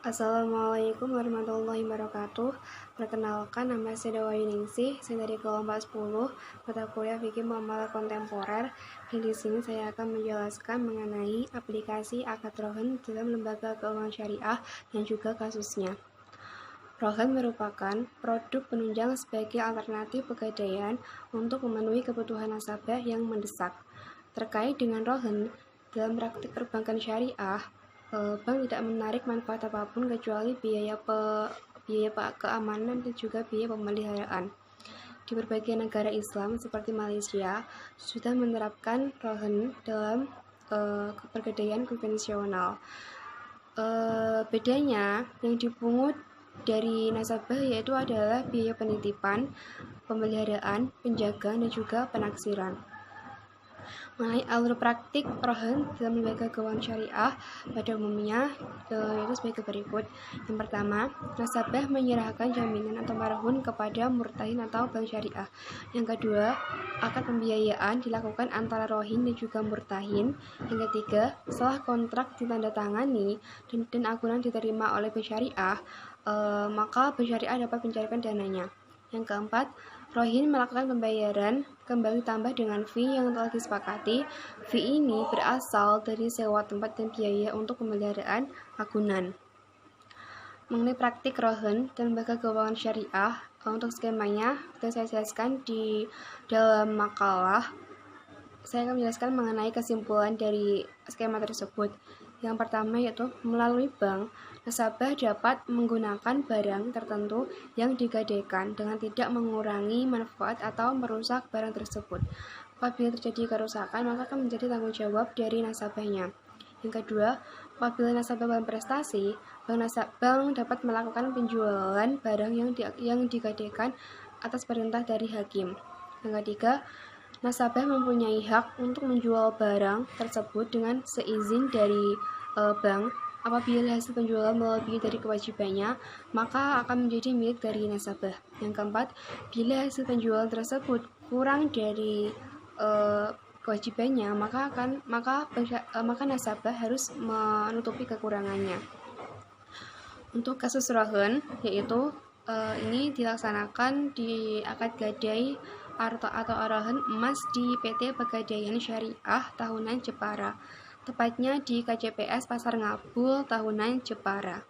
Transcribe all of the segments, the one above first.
Assalamualaikum warahmatullahi wabarakatuh. Perkenalkan, nama saya Dewa Yuningsih. Saya dari kelompok 10 mata kuliah Fikih Muamalah Kontemporer. Dan di sini saya akan menjelaskan mengenai aplikasi akad rohen dalam lembaga keuangan syariah dan juga kasusnya. Rohen merupakan produk penunjang sebagai alternatif pegadaian untuk memenuhi kebutuhan nasabah yang mendesak. Terkait dengan rohen, dalam praktik perbankan syariah, bank tidak menarik manfaat apapun kecuali biaya keamanan dan juga biaya pemeliharaan. Di berbagai negara Islam seperti Malaysia sudah menerapkan rohen dalam pegadaian konvensional. Bedanya yang dipungut dari nasabah yaitu adalah biaya penitipan, pemeliharaan, penjagaan, dan juga penaksiran. Mengenai alur praktik rohen dalam lembaga keuangan syariah pada umumnya yaitu sebagai berikut. Yang pertama, nasabah menyerahkan jaminan atau marhun kepada murtahin atau bank syariah. Yang kedua, akad pembiayaan dilakukan antara rohin dan juga murtahin. Yang ketiga, setelah kontrak ditandatangani dan agunan diterima oleh bank syariah, maka bank syariah dapat mencairkan dananya. Yang keempat, rohin melakukan pembayaran kembali tambah dengan fee yang telah disepakati. Fee ini berasal dari sewa tempat dan biaya untuk pemeliharaan agunan. Mengenai praktik rohen dan lembaga keuangan syariah, untuk skemanya saya jelaskan di dalam makalah. Saya akan menjelaskan mengenai kesimpulan dari skema tersebut. Yang pertama yaitu melalui bank, nasabah dapat menggunakan barang tertentu yang digadaikan dengan tidak mengurangi manfaat atau merusak barang tersebut. Apabila terjadi kerusakan, maka akan menjadi tanggung jawab dari nasabahnya. Yang kedua, apabila nasabah berprestasi, bank dapat melakukan penjualan barang yang digadaikan atas perintah dari hakim. Yang ketiga, nasabah mempunyai hak untuk menjual barang tersebut dengan seizin dari bank. Apabila hasil penjualan melebihi dari kewajibannya, maka akan menjadi milik dari nasabah. Yang keempat, bila hasil penjualan tersebut kurang dari kewajibannya, maka nasabah harus menutupi kekurangannya. Untuk kasus rohen, yaitu ini dilaksanakan di akad gadai atau rohen emas di PT Pegadaian Syariah Tahunan Jepara, tepatnya di KJPS Pasar Ngabul Tahunan Jepara.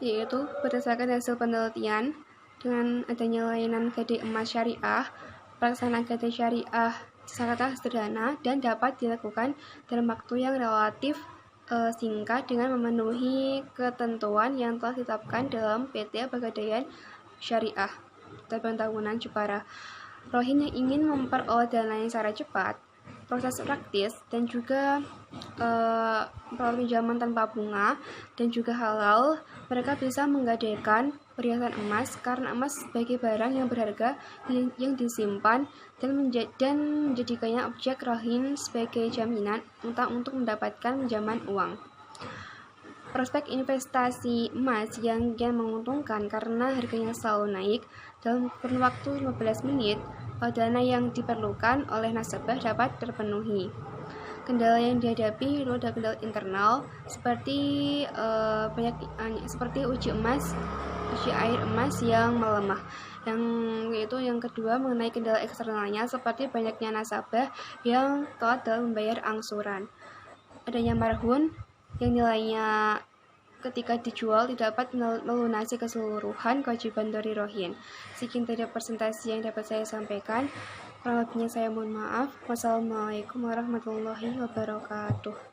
Yaitu berdasarkan hasil penelitian, dengan adanya layanan gadai emas syariah, pelaksanaan gadai syariah sangatlah sederhana dan dapat dilakukan dalam waktu yang relatif singkat dengan memenuhi ketentuan yang telah ditetapkan dalam PT Pegadaian Syariah Tahunan Jepara. Rohin yang ingin memperoleh dananya secara cepat, proses praktis, dan juga pinjaman tanpa bunga dan juga halal, mereka bisa menggadaikan perhiasan emas karena emas sebagai barang yang berharga yang disimpan dan menjadikannya objek rohin sebagai jaminan untuk mendapatkan pinjaman uang. Prospek investasi emas yang menguntungkan karena harganya selalu naik. Dalam kurun waktu 15 menit, dana yang diperlukan oleh nasabah dapat terpenuhi. Kendala yang dihadapi adalah kendala internal seperti uji air emas yang melemah. Yang kedua mengenai kendala eksternalnya seperti banyaknya nasabah yang telat dalam membayar angsuran. Adanya marhun yang nilainya ketika dijual tidak dapat melunasi keseluruhan kewajiban dari rohin. Sekian tadi presentasi yang dapat saya sampaikan. Kurang lebihnya saya mohon maaf. Wassalamualaikum warahmatullahi wabarakatuh.